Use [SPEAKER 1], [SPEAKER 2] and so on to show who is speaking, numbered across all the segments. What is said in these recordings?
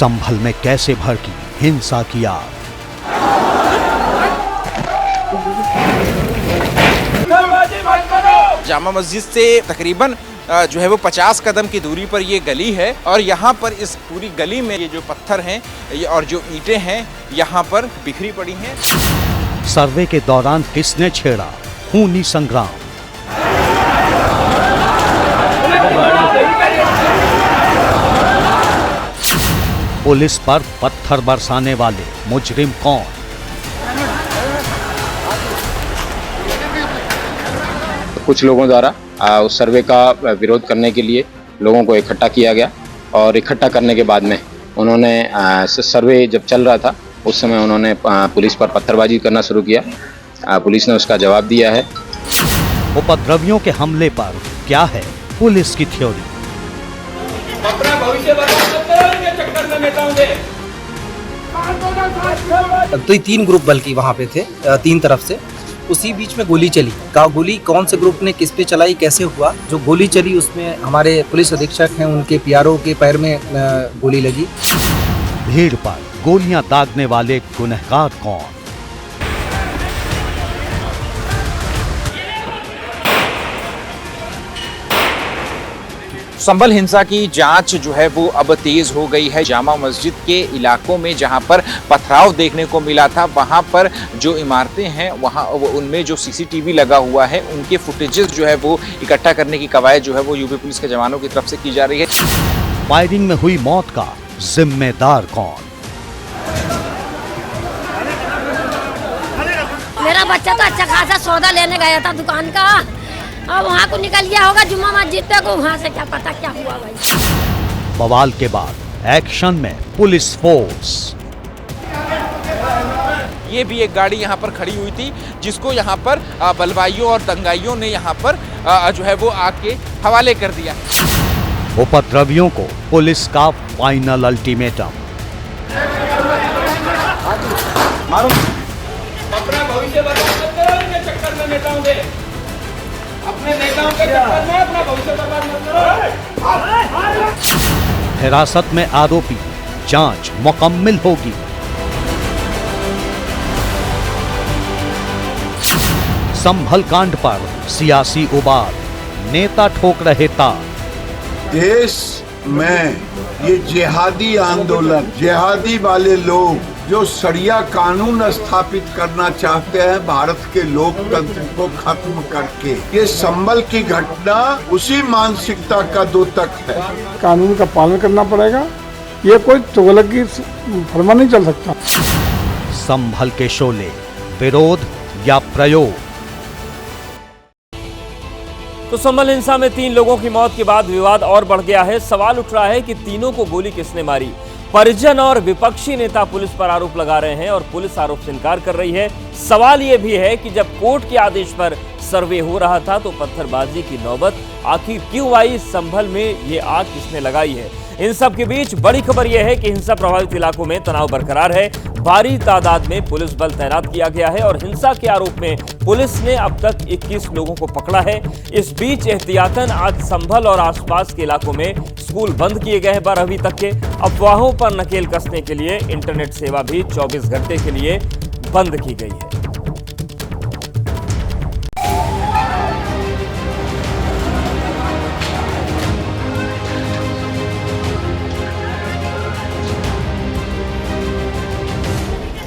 [SPEAKER 1] संभल में कैसे भड़की हिंसा की आग।
[SPEAKER 2] जामा मस्जिद से तकरीबन जो है वो 50 कदम की दूरी पर ये गली है और यहाँ पर इस पूरी गली में ये जो पत्थर हैं और जो ईंटें हैं यहाँ पर बिखरी पड़ी हैं।
[SPEAKER 1] सर्वे के दौरान किसने छेड़ा खूनी संग्राम। पुलिस पर पत्थर बरसाने वाले मुजरिम कौन।
[SPEAKER 3] कुछ लोगों द्वारा उस सर्वे का विरोध करने के लिए लोगों को इकट्ठा किया गया और इकट्ठा करने के बाद में उन्होंने सर्वे जब चल रहा था उस समय उन्होंने पुलिस पर पत्थरबाजी करना शुरू किया। पुलिस ने उसका जवाब दिया है।
[SPEAKER 1] उपद्रवियों के हमले पर क्या है पुलिस की थ्योरी।
[SPEAKER 4] अपना भविष्य
[SPEAKER 5] तो 3 ग्रुप बल्कि वहाँ पे थे 3 तरफ से। उसी बीच में गोली चली। गोली कौन से ग्रुप ने किस पे चलाई, कैसे हुआ, जो गोली चली उसमें हमारे पुलिस अधीक्षक हैं उनके पीआरओ के पैर में गोली लगी।
[SPEAKER 1] भीड़ पर गोलियां दागने वाले गुनहगार कौन।
[SPEAKER 2] संभल हिंसा की जांच जो है वो अब तेज हो गई है। जामा मस्जिद के इलाकों में जहां पर पथराव देखने को मिला था वहां पर जो इमारतें हैं वहां उनमें जो सीसीटीवी लगा हुआ है उनके फुटेजेस जो है वो इकट्ठा करने की कवायद जो है वो यूपी पुलिस के जवानों की तरफ से की जा रही है।
[SPEAKER 1] फायरिंग में हुई मौत का जिम्मेदार कौन।
[SPEAKER 6] मेरा बच्चा तो अच्छा खासा सौदा लेने गया था दुकान का और वहाँ को निकल गया होगा जुम्मा मस्जिद पे को, वहाँ से क्या पता क्या हुआ भाई।
[SPEAKER 1] बवाल के बाद एक्शन में पुलिस फोर्स।
[SPEAKER 2] ये भी एक गाड़ी यहाँ पर खड़ी हुई थी जिसको यहाँ पर बलवाइयों और दंगाइयों ने यहाँ पर जो है वो आग के हवाले कर दिया।
[SPEAKER 1] उपद्रवियों को पुलिस का फाइनल अल्टीमेटम।
[SPEAKER 4] अपना भविष्य चक्कर में नेताओं के अपने नेताओं के चक्कर में अपना भविष्य बर्बाद मत करो।
[SPEAKER 1] हिरासत में आरोपी, जांच मुकम्मल होगी। संभल कांड पर सियासी उबाल, नेता ठोक रहे तार।
[SPEAKER 7] देश में ये जिहादी आंदोलन, जिहादी वाले लोग जो शरिया कानून स्थापित करना चाहते हैं भारत के लोकतंत्र को खत्म करके, ये संभल की घटना उसी मानसिकता का द्योतक है।
[SPEAKER 8] कानून का पालन करना पड़ेगा, ये कोई तुगलक की फरमा नहीं चल सकता।
[SPEAKER 1] संभल के शोले, विरोध या प्रयोग।
[SPEAKER 9] तो संभल हिंसा में 3 लोगों की मौत के बाद विवाद और बढ़ गया है। सवाल उठ रहा है कि तीनों को गोली किसने मारी। परिजन और विपक्षी नेता पुलिस पर आरोप लगा रहे हैं और पुलिस आरोप से इनकार कर रही है। सवाल यह भी है कि जब कोर्ट के आदेश पर सर्वे हो रहा था तो पत्थरबाजी की नौबत आखिर क्यों आई। संभल में ये आग किसने लगाई है। इन सब के बीच बड़ी खबर यह है कि हिंसा प्रभावित इलाकों में तनाव बरकरार है। भारी तादाद में पुलिस बल तैनात किया गया है और हिंसा के आरोप में पुलिस ने अब तक 21 लोगों को पकड़ा है। इस बीच एहतियातन आज संभल और आसपास के इलाकों में स्कूल बंद किए गए हैं 12वीं तक के। अफवाहों पर नकेल कसने के लिए इंटरनेट सेवा भी 24 घंटे के लिए बंद की गई है।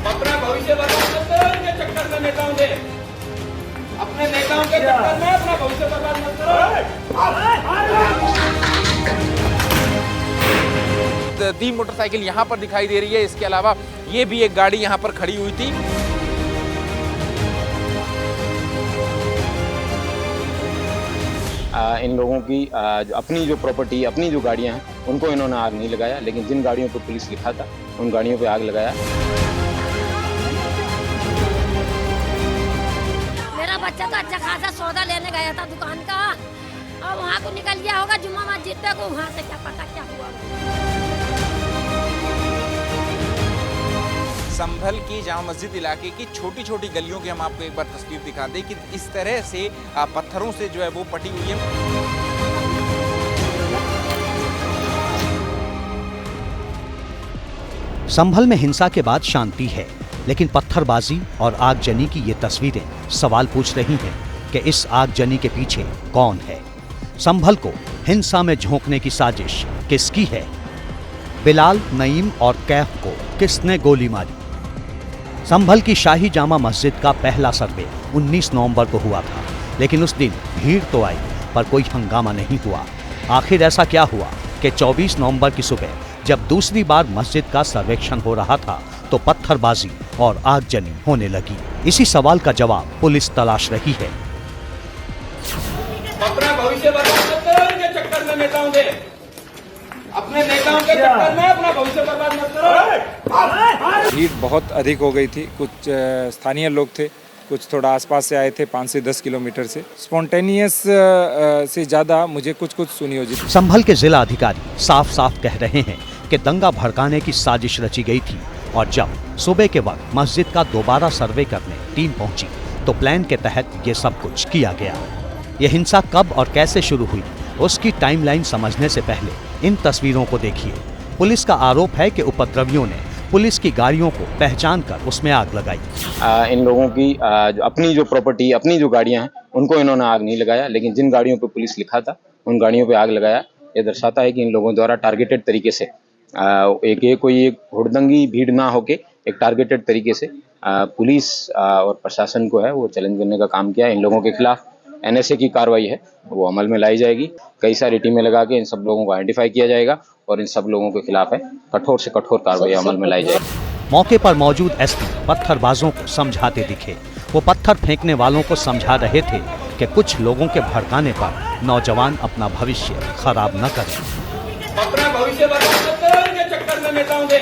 [SPEAKER 4] अपना भविष्य बर्बाद मत करो इनके चक्कर में नेताओं के अपने नेताओं के चक्कर में अपना भविष्य बर्बाद मत करो।
[SPEAKER 2] 3 मोटरसाइकिल यहाँ पर दिखाई दे रही है। इसके अलावा ये भी एक गाड़ी यहाँ पर खड़ी हुई थी।
[SPEAKER 3] इन लोगों की अपनी जो प्रॉपर्टी, अपनी जो गाड़ियां हैं उनको इन्होंने आग नहीं लगाया, लेकिन जिन गाड़ियों पर पुलिस लिखा था उन गाड़ियों पर आग लगाया।
[SPEAKER 6] मेरा बच्चा तो अच्छा खासा सौदा लेने गया था दुकान का और वहाँ को निकल गया होगा जुम्मा मस्जिद पे को, वहाँ से क्या पता क्या हुआ।
[SPEAKER 2] संभल की जामा मस्जिद इलाके की छोटी छोटी गलियों की हम आपको एक बार तस्वीर दिखा दें कि इस तरह से पत्थरों से जो है वो पटी हुई है।
[SPEAKER 1] संभल में हिंसा के बाद शांति है, लेकिन पत्थरबाजी और आगजनी की ये तस्वीरें सवाल पूछ रही हैं कि इस आगजनी के पीछे कौन है। संभल को हिंसा में झोंकने की साजिश किसकी है? बिलाल, नईम और कैफ को किसने गोली मारी? संभल की शाही जामा मस्जिद का पहला सर्वे 19 नवंबर को हुआ था, लेकिन उस दिन भीड़ तो आई पर कोई हंगामा नहीं हुआ। आखिर ऐसा क्या हुआ कि 24 नवंबर की सुबह जब दूसरी बार मस्जिद का सर्वेक्षण हो रहा था तो पत्थरबाजी और आगजनी होने लगी? इसी सवाल का जवाब पुलिस तलाश रही है।
[SPEAKER 4] अपना भविष्य बर्बाद मत करो इनके चक्कर में नेताओं के, अपने नेताओं के चक्कर में अपना भविष्य बर्बाद मत करो।
[SPEAKER 10] भीड़ बहुत अधिक हो गई थी। कुछ स्थानीय लोग थे, कुछ थोड़ा आसपास से आए थे, 5 से 10 किलोमीटर से। स्पॉन्टेनियस से ज़्यादा मुझे कुछ सुनियोजित।
[SPEAKER 1] संभल के जिला अधिकारी साफ साफ कह रहे हैं कि दंगा भड़काने की साजिश रची गई थी और जब सुबह के वक्त मस्जिद का दोबारा सर्वे करने टीम पहुंची तो प्लान के तहत ये सब कुछ किया गया। यह हिंसा कब और कैसे शुरू हुई उसकी टाइमलाइन समझने से पहले इन तस्वीरों को देखिए। पुलिस का आरोप है कि उपद्रवियों ने पुलिस की गाड़ियों को पहचान कर उसमें आग लगाई।
[SPEAKER 3] इन लोगों की अपनी जो प्रॉपर्टी, अपनी जो गाड़ियां हैं, उनको इन्होंने आग नहीं लगाया, लेकिन जिन गाड़ियों पे पुलिस लिखा था उन गाड़ियों पे आग लगाया। ये दर्शाता है कि इन लोगों द्वारा टारगेटेड तरीके से कोई एक हुड़दंगी भीड़ ना होके एक टारगेटेड तरीके से पुलिस और प्रशासन को है वो चैलेंज करने का काम किया। इन लोगों के खिलाफ NSA की कार्रवाई है वो अमल में लाई जाएगी। कई सारी टीमें लगा के इन सब लोगों को आइडेंटिफाई किया जाएगा और इन सब लोगों के खिलाफ है कठोर से कठोर कार्रवाई अमल में लाई जाएगी।
[SPEAKER 1] मौके पर मौजूद SP पत्थरबाजों को समझाते दिखे। वो पत्थर फेंकने वालों को समझा रहे थे कि कुछ लोगों के भड़काने पर नौजवान अपना भविष्य खराब न करें।
[SPEAKER 4] अपना भविष्य बर्बाद मत करो इनके चक्कर में नेताओं के,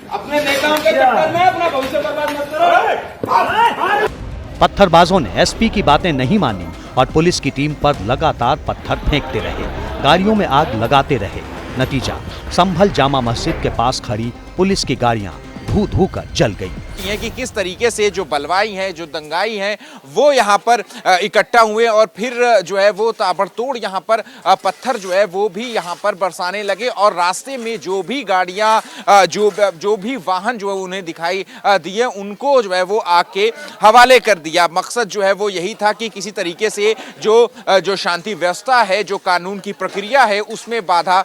[SPEAKER 4] अपने नेताओं के चक्कर में अपना भविष्य बर्बाद मत करो।
[SPEAKER 1] पत्थरबाजों ने SP की बातें नहीं मानी और पुलिस की टीम पर लगातार पत्थर फेंकते रहे, गाड़ियों में आग लगाते रहे। नतीजा, संभल जामा मस्जिद के पास खड़ी पुलिस की गाड़ियां धू धू कर जल गई।
[SPEAKER 2] है कि किस तरीके से जो बलवाई हैं, जो दंगाई हैं, वो यहाँ पर इकट्ठा हुए और फिर जो है वो ताबड़तोड़ यहाँ पर पत्थर जो है वो भी यहाँ पर बरसाने लगे और रास्ते में जो भी गाड़ियाँ, जो भी वाहन जो है उन्हें दिखाई दिए उनको जो है वो आग के हवाले कर दिया। मकसद जो है वो यही था कि किसी तरीके से जो शांति व्यवस्था है, जो कानून की प्रक्रिया है, उसमें बाधा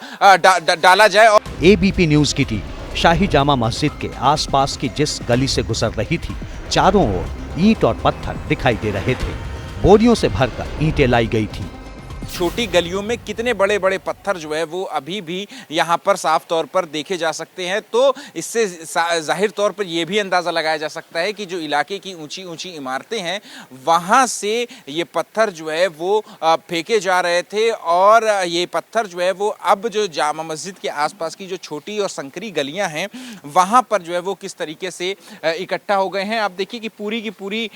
[SPEAKER 2] डाला जाए।
[SPEAKER 1] ABP न्यूज की टीम शाही जामा मस्जिद के आसपास की जिस गली से गुजर रही थी, चारों ओर ईंट और पत्थर दिखाई दे रहे थे। बोरियों से भरकर ईंटें लाई गई थी।
[SPEAKER 2] छोटी गलियों में कितने बड़े बड़े पत्थर जो है वो अभी भी यहाँ पर साफ तौर पर देखे जा सकते हैं। तो इससे जाहिर तौर पर यह भी अंदाज़ा लगाया जा सकता है कि जो इलाके की ऊंची ऊंची इमारतें हैं वहाँ से ये पत्थर जो है वो फेंके जा रहे थे और ये पत्थर जो है वो अब जो जामा मस्जिद के आसपास की जो छोटी और संकरी गलियाँ हैं वहाँ पर जो है वो किस तरीके से इकट्ठा हो गए हैं। आप देखिए कि पूरी की पूरी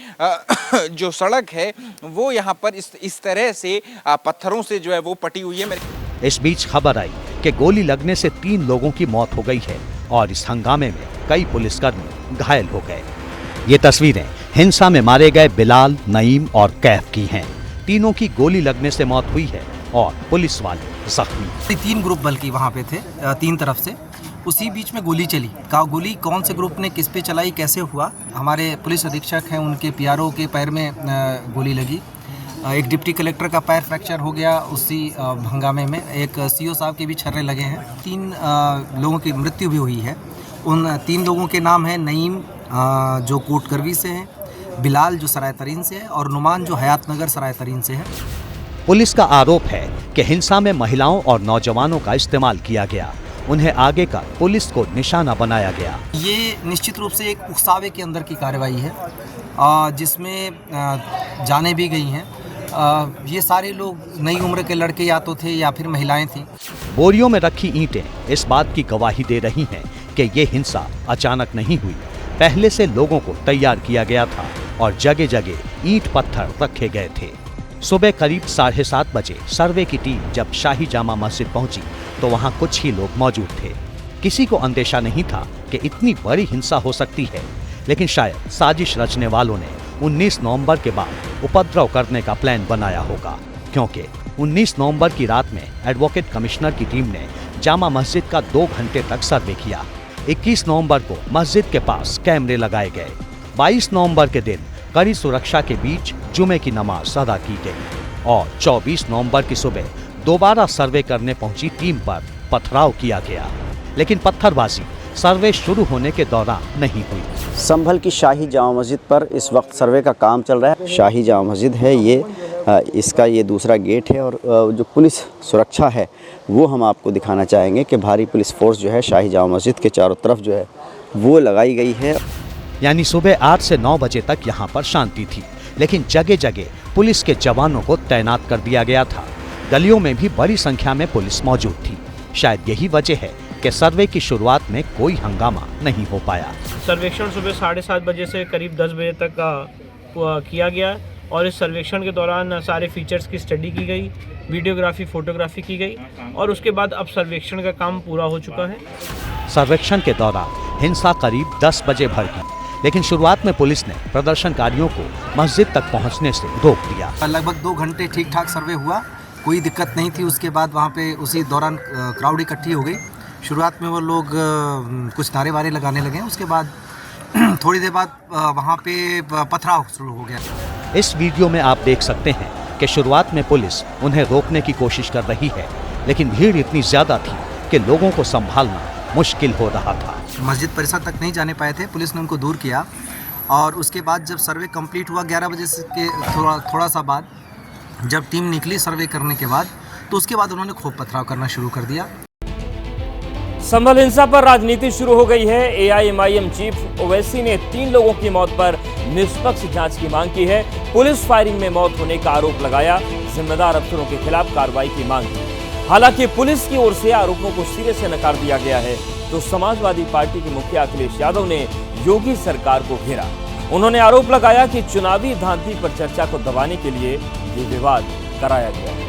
[SPEAKER 2] जो सड़क है वो यहाँ पर इस तरह से पत्थरों से जो है वो पटी हुई है।
[SPEAKER 1] इस बीच खबर आई कि गोली लगने से 3 लोगों की मौत हो गई है और इस हंगामे में कई पुलिसकर्मी घायल हो गए। ये तस्वीरें हिंसा में मारे गए बिलाल, नईम और कैफ की हैं। तीनों की गोली लगने से मौत हुई है और पुलिस वाले जख्मी।
[SPEAKER 5] 3 ग्रुप बल्कि वहाँ पे थे, 3 तरफ से। उसी बीच में गोली चली। गोली कौन से ग्रुप ने किस पे चलाई, कैसे हुआ, हमारे पुलिस अधीक्षक हैं उनके PRO के पैर में गोली लगी। एक डिप्टी कलेक्टर का पैर फ्रैक्चर हो गया उसी हंगामे में। एक CO साहब के भी छर्रे लगे हैं। 3 लोगों की मृत्यु भी हुई है। उन 3 लोगों के नाम हैं नईम जो कोट करवी से है, बिलाल जो सराय तरीन से है और नुमान जो हयात नगर सराय तरीन से है।
[SPEAKER 1] पुलिस का आरोप है कि हिंसा में महिलाओं और नौजवानों का इस्तेमाल किया गया। उन्हें आगे कर पुलिस को निशाना बनाया गया।
[SPEAKER 5] ये निश्चित रूप से एक उकसावे के अंदर की कार्रवाई है जिसमें जाने भी गई हैं। ये सारे लोग नई उम्र के लड़के या तो थे या फिर महिलाएं थीं।
[SPEAKER 1] बोरियों में रखी ईंटें इस बात की गवाही दे रही हैं कि ये हिंसा अचानक नहीं हुई। पहले से लोगों को तैयार किया गया था और जगह जगह ईंट पत्थर रखे गए थे। सुबह करीब 7:30 बजे सर्वे की टीम जब शाही जामा मस्जिद पहुंची तो वहां कुछ ही लोग मौजूद थे। किसी को अंदेशा नहीं था कि इतनी बड़ी हिंसा हो सकती है, लेकिन शायद साजिश रचने वालों ने 19 नवंबर के बाद उपद्रव करने का प्लान बनाया होगा, क्योंकि 19 नवंबर की रात में एडवोकेट कमिश्नर की टीम ने जामा मस्जिद का 2 घंटे तक सर्वे किया। 21 नवंबर को मस्जिद के पास कैमरे लगाए गए। 22 नवंबर के दिन कड़ी सुरक्षा के बीच जुमे की नमाज अदा की गई और 24 नवंबर की सुबह दोबारा सर्वे करने पहुंची टीम पर पथराव किया गया, लेकिन पत्थरबाजी सर्वे शुरू होने के दौरान नहीं हुई।
[SPEAKER 11] संभल की शाही जामा मस्जिद पर इस वक्त सर्वे का काम चल रहा है। शाही जामा मस्जिद है ये, इसका ये दूसरा गेट है और जो पुलिस सुरक्षा है वो हम आपको दिखाना चाहेंगे कि भारी पुलिस फोर्स जो है शाही जामा मस्जिद के चारों तरफ जो है वो लगाई गई है।
[SPEAKER 1] यानी सुबह 8 से 9 बजे तक यहाँ पर शांति थी, लेकिन जगह जगह पुलिस के जवानों को तैनात कर दिया गया था। गलियों में भी बड़ी संख्या में पुलिस मौजूद थी। शायद यही वजह है कि सर्वे की शुरुआत में कोई हंगामा नहीं हो पाया।
[SPEAKER 12] सर्वेक्षण सुबह 7:30 बजे से करीब 10 बजे तक किया गया और इस सर्वेक्षण के दौरान सारे फीचर्स की स्टडी की गई, वीडियोग्राफी, फोटोग्राफी की गई और उसके बाद अब सर्वेक्षण का काम पूरा हो चुका है।
[SPEAKER 1] सर्वेक्षण के दौरान हिंसा करीब 10 बजे भड़की, लेकिन शुरुआत में पुलिस ने प्रदर्शनकारियों को मस्जिद तक पहुंचने से रोक दिया।
[SPEAKER 5] लगभग 2 घंटे ठीक ठाक सर्वे हुआ, कोई दिक्कत नहीं थी। उसके बाद वहाँ पे उसी दौरान क्राउड इकट्ठी हो गई। शुरुआत में वो लोग कुछ नारे वारे लगाने लगे, उसके बाद थोड़ी देर बाद वहाँ पे पथराव शुरू हो गया।
[SPEAKER 1] इस वीडियो में आप देख सकते हैं कि शुरुआत में पुलिस उन्हें रोकने की कोशिश कर रही है, लेकिन भीड़ इतनी ज्यादा थी कि लोगों को संभालना मुश्किल हो रहा था।
[SPEAKER 5] मस्जिद परिसर तक नहीं जाने पाए थे, पुलिस ने उनको दूर किया और उसके बाद जब सर्वे कंप्लीट हुआ 11 बजे के थोड़ा सा बाद जब टीम निकली सर्वे करने के बाद, तो उसके बाद उन्होंने खूब पथराव करना शुरू कर दिया।
[SPEAKER 9] संभल हिंसा पर राजनीति शुरू हो गई है। AIMIM चीफ ओवैसी ने 3 लोगों की मौत पर निष्पक्ष जांच की मांग की है। पुलिस फायरिंग में मौत होने का आरोप लगाया, जिम्मेदार अफसरों के खिलाफ कार्रवाई की मांग की। हालांकि पुलिस की ओर से आरोपों को सिरे से नकार दिया गया है, तो समाजवादी पार्टी के मुखिया अखिलेश यादव ने योगी सरकार को घेरा। उन्होंने आरोप लगाया कि चुनावी धांधली पर चर्चा को दबाने के लिए ये विवाद कराया गया है।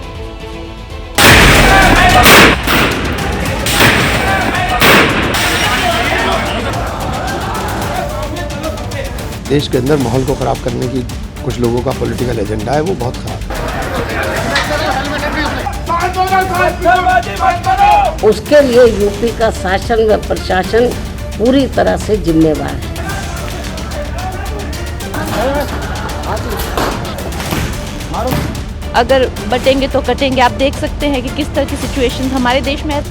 [SPEAKER 13] देश के अंदर माहौल को खराब करने की कुछ लोगों का पॉलिटिकल एजेंडा है, वो बहुत खराब
[SPEAKER 14] है। उसके लिए यूपी का शासन व प्रशासन पूरी तरह से जिम्मेवार है।
[SPEAKER 15] अगर बटेंगे तो कटेंगे। आप देख सकते हैं कि किस तरह की सिचुएशन हमारे देश में है।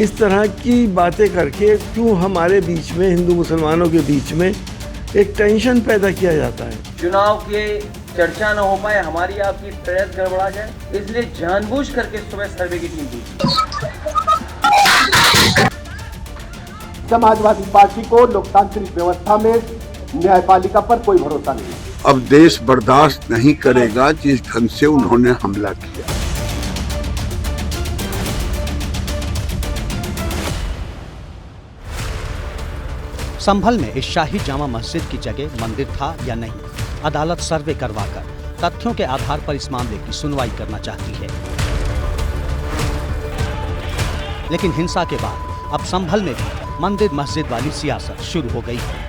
[SPEAKER 16] इस तरह की बातें करके क्यों हमारे बीच में, हिंदू मुसलमानों के बीच में एक टेंशन पैदा किया जाता है।
[SPEAKER 17] चुनाव के चर्चा न हो पाए, हमारी आपकी प्रयास गड़बड़ा जाए, इसलिए जानबूझ करके सुबह सर्वे की टीम दी।
[SPEAKER 18] समाजवादी पार्टी को लोकतांत्रिक व्यवस्था में न्यायपालिका पर कोई भरोसा नहीं।
[SPEAKER 7] अब देश बर्दाश्त नहीं करेगा जिस ढंग से उन्होंने हमला किया।
[SPEAKER 1] संभल में इस शाही जामा मस्जिद की जगह मंदिर था या नहीं, अदालत सर्वे करवाकर तथ्यों के आधार पर इस मामले की सुनवाई करना चाहती है। लेकिन हिंसा के बाद अब संभल में भी मंदिर मस्जिद वाली सियासत शुरू हो गई है।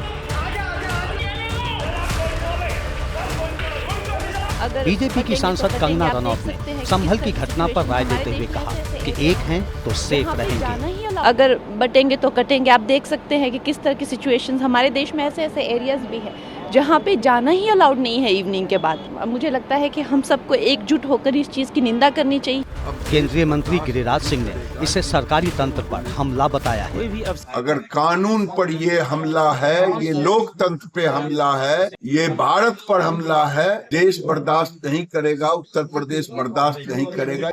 [SPEAKER 1] बीजेपी की सांसद कंगना रनौत ने संभल की घटना पर राय देते हुए कहा कि एक हैं तो सेफ रहेंगे।
[SPEAKER 15] अगर बटेंगे तो कटेंगे। आप देख सकते हैं कि किस तरह की सिचुएशंस हमारे देश में ऐसे एरियाज भी हैं जहाँ पे जाना ही अलाउड नहीं है इवनिंग के बाद। मुझे लगता है कि हम सबको एकजुट होकर इस चीज़ की निंदा करनी चाहिए।
[SPEAKER 1] केंद्रीय मंत्री गिरिराज सिंह ने इसे सरकारी तंत्र पर हमला बताया है।
[SPEAKER 7] अगर कानून पर ये हमला है, ये लोकतंत्र पे हमला है, ये भारत पर हमला है, देश बर्दाश्त नहीं करेगा, उत्तर प्रदेश बर्दाश्त नहीं करेगा।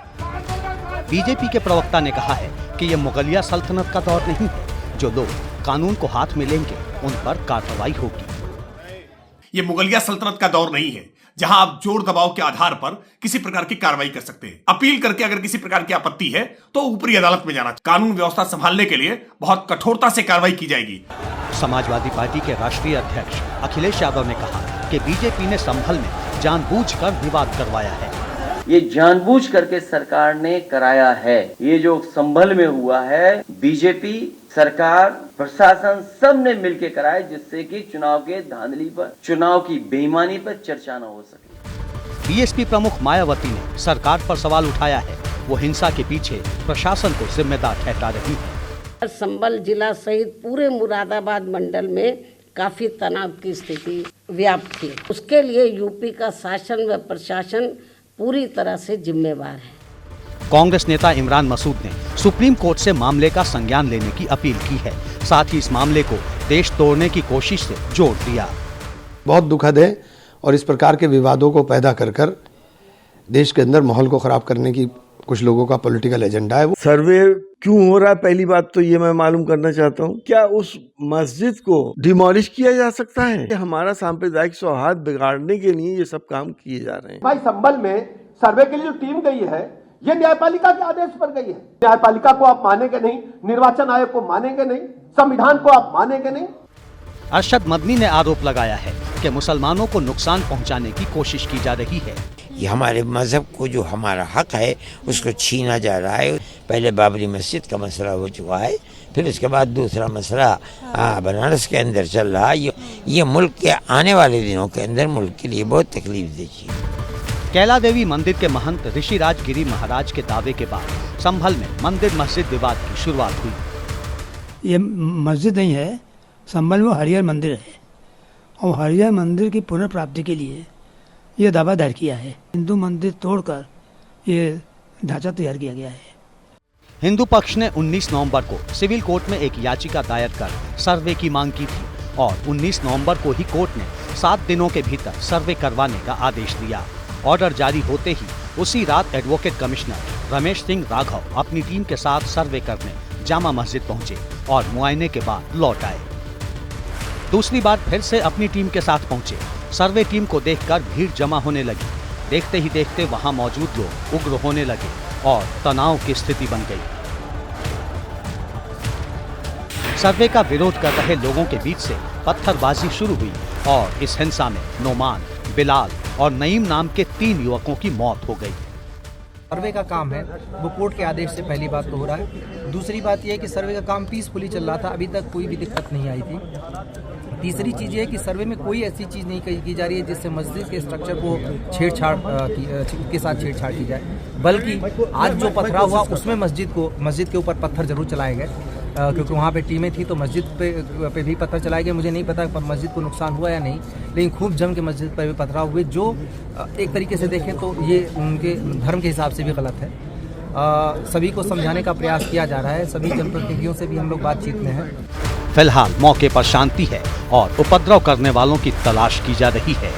[SPEAKER 1] बीजेपी के प्रवक्ता ने कहा है कि ये मुगलिया सल्तनत का दौर नहीं है। जो लोग कानून को हाथ में लेंगे उन पर कार्रवाई होगी।
[SPEAKER 19] ये मुगलिया सल्तनत का दौर नहीं है जहां आप जोर दबाव के आधार पर किसी प्रकार की कार्रवाई कर सकते हैं। अपील करके अगर किसी प्रकार की आपत्ति है तो ऊपरी अदालत में जाना। कानून व्यवस्था संभालने के लिए बहुत कठोरता से कार्रवाई की जाएगी।
[SPEAKER 1] समाजवादी पार्टी के राष्ट्रीय अध्यक्ष अखिलेश यादव ने कहा कि बीजेपी ने संभल में जानबूझकर विवाद करवाया है।
[SPEAKER 17] ये जानबूझ करके सरकार ने कराया है। ये जो संभल में हुआ है, बीजेपी सरकार, प्रशासन सब ने मिलकर कराया, जिससे कि चुनाव के धांधली पर, चुनाव की बेईमानी पर चर्चा न हो सके।
[SPEAKER 1] बीएसपी प्रमुख मायावती ने सरकार पर सवाल उठाया है। वो हिंसा के पीछे प्रशासन को जिम्मेदार ठहरा रही है।
[SPEAKER 14] संभल जिला सहित पूरे मुरादाबाद मंडल में काफी तनाव की स्थिति व्याप्त थी। उसके लिए यूपी का शासन व प्रशासन पूरी तरह से जिम्मेवार है।
[SPEAKER 1] कांग्रेस नेता इमरान मसूद ने सुप्रीम कोर्ट से मामले का संज्ञान लेने की अपील की है। साथ ही इस मामले को देश तोड़ने की कोशिश से जोड़ दिया।
[SPEAKER 13] बहुत दुखद है और इस प्रकार के विवादों को पैदा कर कर देश के अंदर माहौल को खराब करने की कुछ लोगों का पॉलिटिकल एजेंडा है।
[SPEAKER 16] सर्वे क्यों हो रहा है, पहली बात तो ये मैं मालूम करना चाहता हूँ। क्या उस मस्जिद को डिमोलिश किया जा सकता है? हमारा सांप्रदायिक सौहार्द बिगाड़ने के लिए ये सब काम किए जा रहे हैं।
[SPEAKER 18] भाई संभल में सर्वे के लिए जो टीम गई है ये न्यायपालिका के आदेश पर गई है। न्यायपालिका को आप मानेंगे नहीं, निर्वाचन आयोग को मानेंगे नहीं, संविधान को आप मानेंगे नहीं।
[SPEAKER 1] अरशद मदनी ने आरोप लगाया है कि मुसलमानों को नुकसान पहुंचाने की कोशिश की जा रही है।
[SPEAKER 20] ये हमारे मजहब को जो हमारा हक है उसको छीना जा रहा है। पहले बाबरी मस्जिद का मसला हो चुका है, फिर उसके बाद दूसरा मसला बनारस के अंदर चल रहा है। ये मुल्क के आने वाले दिनों के अंदर मुल्क के लिए बहुत तकलीफ दे चीज़।
[SPEAKER 1] कैला देवी मंदिर के महंत ऋषिराज गिरी महाराज के दावे के बाद संभल में मंदिर मस्जिद विवाद की शुरुआत हुई।
[SPEAKER 21] ये मस्जिद नहीं है, संभल में हरिहर मंदिर है और हरिहर मंदिर की पुनर्प्राप्ति के लिए ये दावा दायर किया है। हिंदू मंदिर तोड़कर ये ढांचा तैयार किया गया है।
[SPEAKER 1] हिंदू पक्ष ने 19 नवंबर को सिविल कोर्ट में एक याचिका दायर कर सर्वे की मांग की थी और 19 नवंबर को ही कोर्ट ने 7 दिनों के भीतर सर्वे करवाने का आदेश दिया। ऑर्डर जारी होते ही उसी रात एडवोकेट कमिश्नर रमेश सिंह राघव अपनी टीम के साथ सर्वे करने जामा मस्जिद पहुंचे और मुआयने के बाद लौट आए। दूसरी बार फिर से अपनी टीम के साथ पहुंचे। सर्वे टीम को देखकर भीड़ जमा होने लगी। देखते ही देखते वहां मौजूद लोग उग्र होने लगे और तनाव की स्थिति बन गई। सर्वे का विरोध कर रहे लोगों के बीच से पत्थरबाजी शुरू हुई और इस हिंसा में नोमान, बिलाल और नईम नाम के 3 युवकों की मौत हो गई।
[SPEAKER 5] सर्वे का काम है वो कोर्ट के आदेश से पहली बात तो हो रहा है। दूसरी बात यह है कि सर्वे का काम पीसफुली चल रहा था, अभी तक कोई भी दिक्कत नहीं आई थी। तीसरी चीज़ ये है कि सर्वे में कोई ऐसी चीज़ नहीं की जा रही है जिससे मस्जिद के स्ट्रक्चर को छेड़छाड़ के साथ छेड़छाड़ की जाए, बल्कि आज जो पथराव हुआ उसमें मस्जिद के ऊपर पत्थर जरूर चलाए गए, क्योंकि वहाँ पे टीमें थी तो मस्जिद पे भी पत्थर चलाए गए। मुझे नहीं पता मस्जिद को नुकसान हुआ या नहीं, लेकिन खूब जम के मस्जिद पर भी पथराव हुए, जो एक तरीके से देखें तो ये उनके धर्म के हिसाब से भी गलत है। सभी को समझाने का प्रयास किया जा रहा है, सभी जनप्रतिनिधियों से भी हम लोग बातचीत में हैं।
[SPEAKER 1] फिलहाल मौके पर शांति है और उपद्रव करने वालों की तलाश की जा रही है।